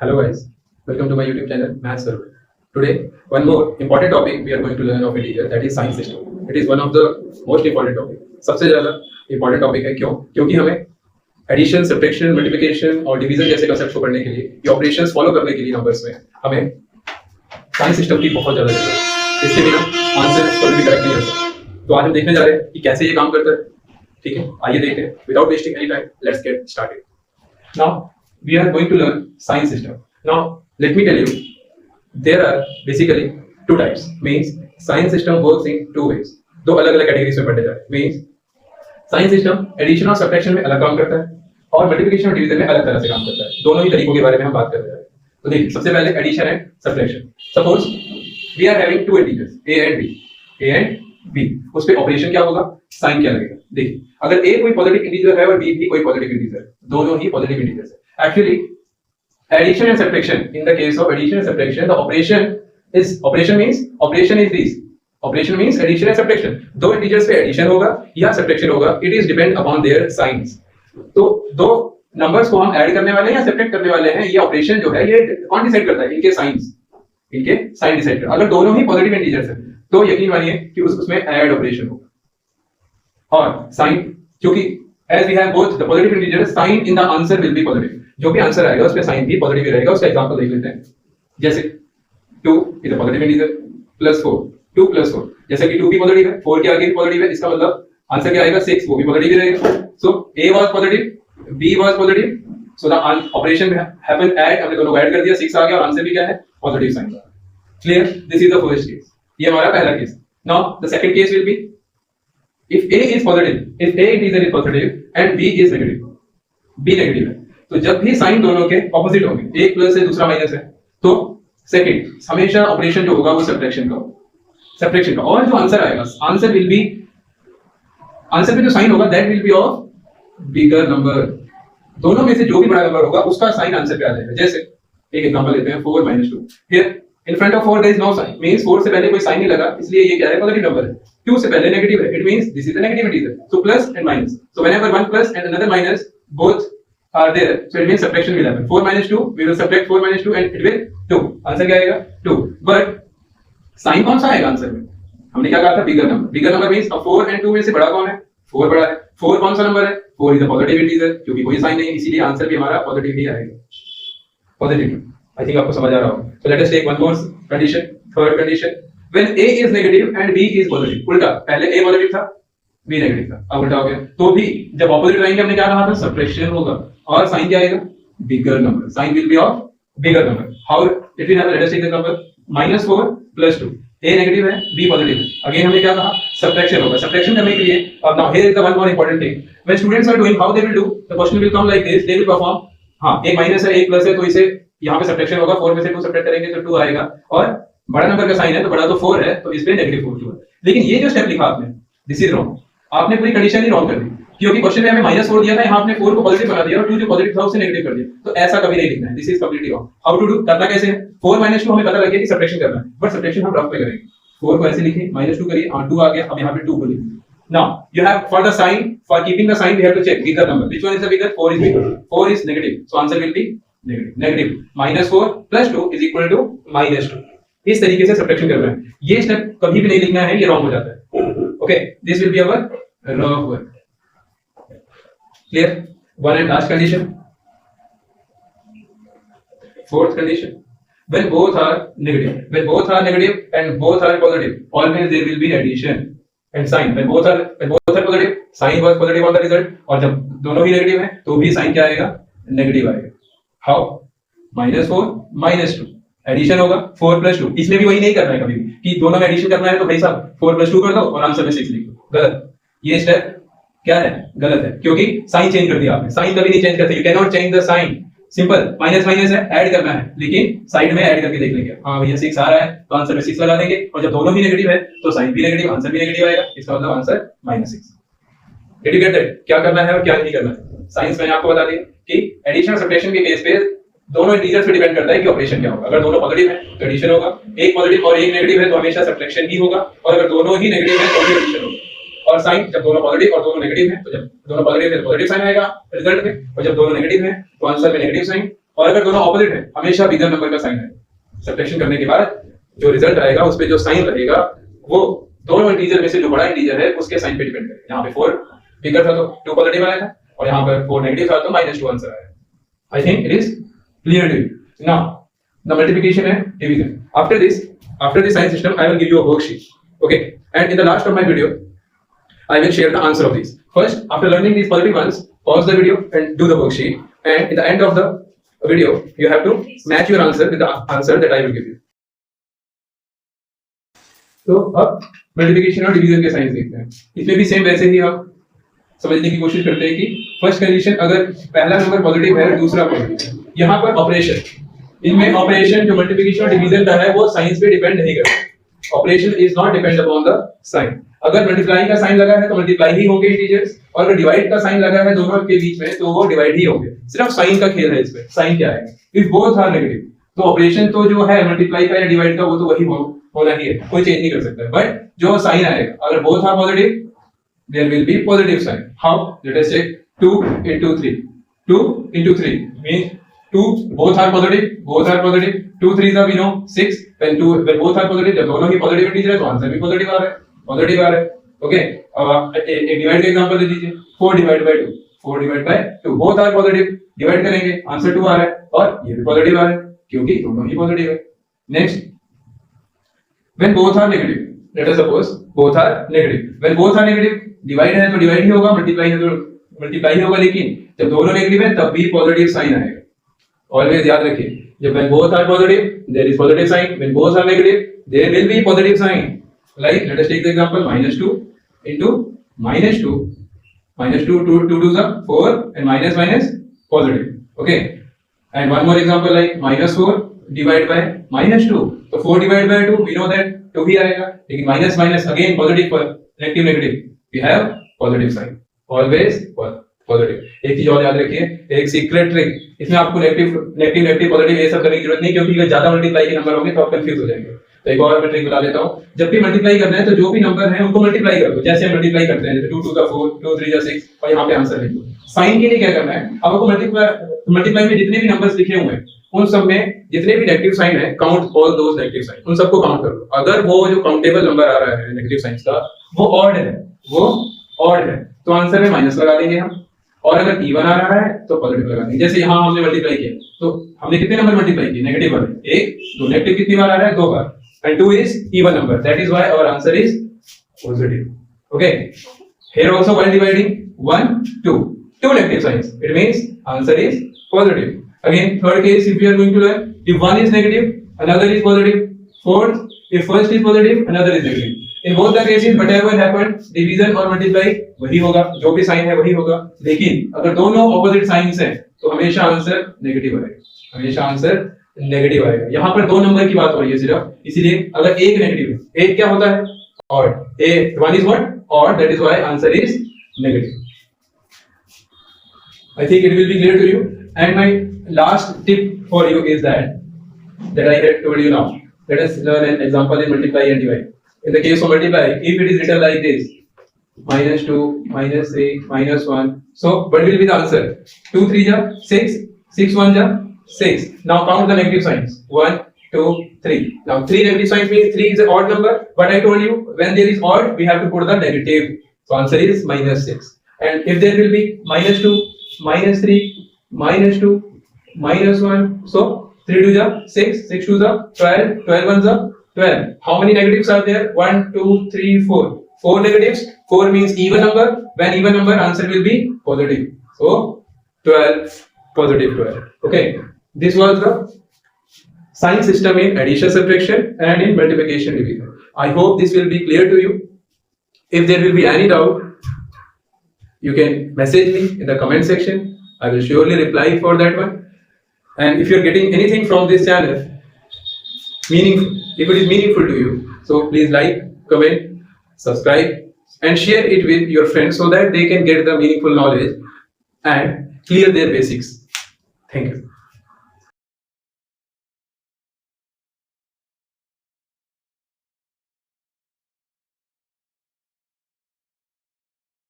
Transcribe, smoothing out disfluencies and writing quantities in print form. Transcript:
Hello guys, welcome to my YouTube channel Maths Server. Today, one more important topic we are going to learn of integer, that is sign system. It is one of the most important topic. सबसे ज़्यादा important topic है क्यों? क्योंकि हमें addition, subtraction, multiplication और division जैसे concept को पढ़ने के लिए, ये ऑपरेशंस फॉलो करने के लिए नंबर्स में हमें साइन सिस्टम की बहुत ज़्यादा जरूरत है. इसके बिना आंसर कभी भी करेक्ट नहीं हो सकता. तो आज हम देखने जा रहे हैं कि कैसे ये काम करता है. ठीक है, आइए देखते हैं. Without wasting any time, let's get started. Now we are going to learn sign system. Now let me tell you, there are basically two types. Means sign system works in two ways. दो अलग अलग categories में पढ़ने जा रहे हैं. Means sign system addition और subtraction में अलग काम करता है और मल्टीप्लिकेशन और डिवीजन में अलग तरह से काम करता है. दोनों ही तरीकों के बारे में हम बात कर रहे हैं. तो देखिए, सबसे पहले addition and subtraction. Suppose we are having two integers a and b. उस पे ऑपरेशन क्या होगा, साइन क्या लगेगा. देखिए, अगर a कोई पॉजिटिव इंटीजर है और b भी कोई पॉजिटिव इंटीजर है, दोनों ही पॉजिटिव इंटीजर्स है. Actually, addition and subtraction. In the case of addition and subtraction, the operation means this. Operation means addition and subtraction. दो integers पे addition होगा या subtraction होगा. It is depend upon their signs. तो दो numbers को हम add करने वाले हैं या subtract करने वाले हैं, ये operation जो है ये कौन decide करता है? इनके signs. इनके sign decide करता है. अगर दोनों ही positive integers हैं, तो यकीन मानिए कि उसमें add operation होगा. और sign, क्योंकि as we have both the positive integers, sign in the answer will be positive. जो भी आंसर आएगा उसमें साइन भी पॉजिटिव ही रहेगा. उसका एग्जांपल देख लेते हैं. जैसे 2 is a positive integer plus 4, 2 plus 4. जैसे कि 2 भी पॉजिटिव है, 4 के आगे भी पॉजिटिव है, इसका मतलब आंसर क्या आएगा 6, वो भी पॉजिटिव ही रहेगा. सो a was positive, b was positive, so the operation happen add, हमने दोनों को ऐड कर दिया, 6 आ गया और आंसर भी क्या है, positive sign. Clear? This is the first case. ये हमारा पहला case. Now the second case will be if a is positive, if a integer is positive and b is negative, b negative है, तो जब भी साइन दोनों के opposite होंगे, एक प्लस है दूसरा माइनस है, तो सेकंड हमेशा ऑपरेशन जो होगा वो सब्ट्रैक्शन का होगा. और जो आंसर आएगा, आंसर में जो साइन होगा that will be of bigger number. दोनों में से जो भी बड़ा नंबर होगा उसका साइन आंसर पे आ जाएगा. जैसे एक एग्जांपल लेते हैं, 4 - 2. Here in front of 4 there is no sign, means 4 से पहले कोई साइन नहीं लगा, इसलिए ये क्या है, पॉजिटिव नंबर है. 2 से पहले नेगेटिव है, it means this is a negative integer. So plus and minus, so whenever one plus and another minus both are there, so it means subtraction will happen. 4 - 2, we will subtract 4 - 2 and it will 2. Answer क्या आएगा, 2. But sign कौन सा आएगा answer में? हमने क्या कहा था, bigger number. Bigger number means अब 4 and 2 में से बड़ा कौन है, 4 बड़ा है. 4 कौन सा नंबर है, 4 इज अ पॉजिटिव इंटीजर, क्योंकि कोई साइन नहीं, इसीलिए आंसर भी हमारा पॉजिटिव ही आएगा. पॉजिटिव. आई थिंक आपको समझ आ रहा होगा. So let us take one more condition. Third condition, when a is negative and b is positive. उल्टा, पहले a पॉजिटिव था, b नेगेटिव था, अब उल्टा हो गया. तो भी जब ऑपोजिट लाएंगे, हमने क्या कहा था, सब्ट्रैक्शन होगा और साइन क्या आएगा, bigger number. Sign will be of bigger number. How it will have, let us take the number -4 + 2. a negative है, b पॉजिटिव है. अगेन हमने क्या कहा, सब्ट्रैक्शन होगा. सब्ट्रैक्शन करने के लिए अब now here is the one more important thing. When students are doing, how they will do, the question will come like this. They will perform, हां एक माइनस है, एक प्लस है, तो इसे यहां पे सब्ट्रैक्शन होगा. 4 में से 2 सब्ट्रैक्ट करेंगे तो 2 आएगा. और बड़ा नंबर का साइन है तो बड़ा तो 4 है, तो इस पे -4 है. लेकिन ये जो स्टेप लिखा आपने, दिस इज रॉन्ग. आपने पूरी कंडीशन ही रॉन्ग कर दी, क्योंकि क्वेश्चन में हमें -4 दिया था, यहाँ आपने 4 को पॉजिटिव बना दिया और 2 जो पॉजिटिव था उसे नेगेटिव कर दिया. तो ऐसा कभी नहीं लिखना है. This is completely wrong. How to do, करना कैसे है, 4 - 2 हमें पता लग गया कि सब्ट्रैक्शन करना है, बट सब्ट्रैक्शन हम रफ में करेंगे. 4 को ऐसे लिखें, -2 करिए, 2 आ गया, अब यहाँ पे 2 को लिखें. Now you have for the sign, for keeping the sign we have to check bigger number. Which one is the bigger, 4 is bigger, 4 is negative, so answer will be negative. -4 + 2 is equal to -2. इस तरीके से subtraction करना है. ये step कभी भी नहीं लिखना है, ये रॉन्ग हो जाता है. Okay, this will be our wrong work. Clear? One and last condition. Fourth condition. When both are negative and both are positive, always there will be addition and sign. When both are positive, sign was positive on the result. और जब दोनों ही negative हैं, तो भी sign क्या आएगा, negative आएगा. How? -4 - 2. Addition होगा 4 + 2. इसमें भी वही नहीं करना है कभी भी कि दोनों में एडिशन करना है तो भाई साहब 4 + 2 कर दो और आंसर में 6 लिख दो. गलत. ये स्टेप क्या है, गलत है, क्योंकि साइन चेंज कर दिया आपने. साइन कभी नहीं चेंज करते. You can not change the sign. Simple, minus minus है, ऐड करना है, लेकिन साइड में ऐड करके देख लेंगे. हाँ भैया 6 आ रहा है तो आंसर में 6 लगा देंगे, और जब दोनों ही नेगेटिव है तो साइन भी नेगेटिव, आंसर भी नेगेटिव आएगा. इसका मतलब answer -6. Did you get that? क्या करना है और क्या नहीं करना है. साइंस मैंने आपको बता दिया कि एडिशन और सब्ट्रैक्शन के केस पे दोनों इंटीजर्स पे डिपेंड करता है कि ऑपरेशन क्या होगा. अगर दोनों पॉजिटिव है तो एडिशन होगा, एक पॉजिटिव और एक नेगेटिव है तो हमेशा सब्ट्रैक्शन ही होगा, और अगर दोनों ही नेगेटिव है तो भी एडिशन होगा. और साइन जब दोनों पॉजिटिव और दोनों नेगेटिव हैं, तो जब दोनों पॉजिटिव है तो पॉजिटिव साइन आएगा रिजल्ट में, और जब दोनों नेगेटिव हैं तो आंसर में नेगेटिव साइन. और अगर दोनों ऑपोजिट है हमेशा बिगर नंबर का साइन है। सब्ट्रैक्शन करने के बाद जो रिजल्ट आएगा उस पे जो साइन रहेगा वो दोनों इंटीजर में से जो बड़ा इंटीजर है उसके साइन पे डिपेंड करेगा। यहाँ पे 4 बिगर था तो 2 पॉजिटिव आया था और यहाँ पर 4 नेगेटिव था तो -2 आंसर आया। I think it is clear to you. Now the multiplication and division. After this sign system I will give you a worksheet, okay, and in the last of my video I will share the answer of these. First, after learning these positive ones, pause the video and do the worksheet, and in the end of the video you have to match your answer with the answer that I will give you. तो अब multiplication और division के science देखते हैं। इसमें भी same वैसे ही हम समझने की कोशिश करते हैं कि फर्स्ट कंडीशन अगर पहला नंबर पॉजिटिव है दूसरा पॉजिटिव, यहाँ पर ऑपरेशन, इनमें ऑपरेशन जो मल्टीप्लिकेशन और डिवीजन का है वो साइंस पे डिपेंड नहीं करता। Operation is not depend upon the sign. अगर मल्टीप्लाई का साइन लगा है तो मल्टीप्लाई ही होंगे इंटीजर्स, और अगर डिवाइड का साइन लगा है दोनों के बीच में तो वो डिवाइड ही होंगे। सिर्फ साइन का खेल है इसमें। साइन क्या है? इफ बोथ आर नेगेटिव तो ऑपरेशन तो जो है मल्टीप्लाई का या डिवाइड का वो तो वही होना ही है, कोई चेंज नहीं कर सकता है। बट जो साइन आएगा अगर both are positive there will be positive sign. How? Let us check 2 into 3 2 into 3 means 2 both are positive 2 3s are we know 6 when both are positive जब दोनों ही पॉजिटिव इंटीजर है तो आंसर भी positive आ रहा है okay. अब एक divide का एग्जांपल दे दीजिए 4 divide by 2 both are positive, divide करेंगे आंसर 2 आ रहा है और ये भी पॉजिटिव आ रहा है क्योंकि दोनों ही पॉजिटिव है। Next, when both are negative, let us suppose both are negative, when both are negative divide है तो डिवाइड ही होगा, मल्टीप्लाई है तो मल्टीप्लाई ही होगा, लेकिन जब दोनों नेगेटिव है तब भी पॉजिटिव साइन आएगा। ऑलवेज याद रखिए, जब when both are positive there is positive sign, when both are negative there will be positive sign. Like let us take the example -2 into -2 2 2 are 4 and minus positive, okay. And one more example like -4 divided by -2 तो 4 divided by 2 we know that 2 ही आएगा, लेकिन minus again positive पर negative we have positive sign, always positive. एक चीज और याद रखिए, एक सीक्रेट ट्रिक, इसमें आपको नेगेटिव पॉजिटिव ये सब करने की जरूरत नहीं, क्योंकि अगर ज्यादा मल्टीप्लाई के नंबर होंगे तो आप कंफ्यूज हो जाएंगे। तो एक और मैं ट्रिक बता देता हूं, जब भी मल्टीप्लाई करना है तो जो भी नंबर है उनको मल्टीप्लाई कर दो, जैसे हम मल्टीप्लाई करते हैं जैसे 2 2 का 4 2 3 का 6 और यहां पे आंसर लिख दो। साइन के लिए क्या करना है, आपको मल्टीप्लाई में जितने भी नंबर्स लिखे हुए हैं उन सब में जितने भी नेगेटिव साइन है count all those negative sign, उन सबको काउंट कर लो। अगर वो जो काउंटेबल नंबर आ रहा है नेगेटिव साइंस का वो ऑड है तो आंसर में माइनस लगा देंगे हम, और अगर इवन आ रहा है तो पॉजिटिव लगा देंगे। जैसे यहाँ हमने मल्टीप्लाई किया तो हमने कितने नंबर मल्टीप्लाई किए नेगेटिव वाले, 1 2, नेगेटिव कितनी बार आ रहा है 2 बार, and 2 is even number, that is why our answer is positive, okay. Here also while dividing 1 2 negative signs, it means answer is positive. Again third case, if we are going to learn, if one is negative another is positive, fourth if first is positive another is negative, in both the cases whatever happened division और multiply वही होगा, जो भी sign है वही होगा। लेकिन अगर दोनों ऑपोजिट साइंस हैं तो हमेशा आंसर नेगेटिव आएगा, यहाँ पर 2 नंबर की बात हो रही है सिर्फ, इसीलिए अगर एक नेगेटिव है, एक क्या होता है odd, one is what odd, that is why answer is negative. I think it will be clear to you, and my last tip for you is that I had told you now. Let us learn an example in multiply and divide. In the case of multiply, if it is written like this -2 -3 -1, so what will be the answer? 2 3 ja 6 6 1 ja 6. Now count the negative signs 1 2 3. Now 3 negative signs means 3 is an odd number, but I told you when there is odd we have to put the negative, so answer is -6. And if there will be -2 -3 -2 -1, so 3 2 ja 6 6 2 ja 12 12 1 ja 12. How many negatives are there? 1 2 3 4. 4 negatives. 4 means even number. When even number, answer will be positive. So 12, positive 12. Okay. This was the sign system in addition, subtraction, and in multiplication, division. I hope this will be clear to you. If there will be any doubt, you can message me in the comment section. I will surely reply for that one. And if you are getting anything from this channel, if it is meaningful to you, so please like, comment, subscribe, and share it with your friends so that they can get the meaningful knowledge and clear their basics. Thank you.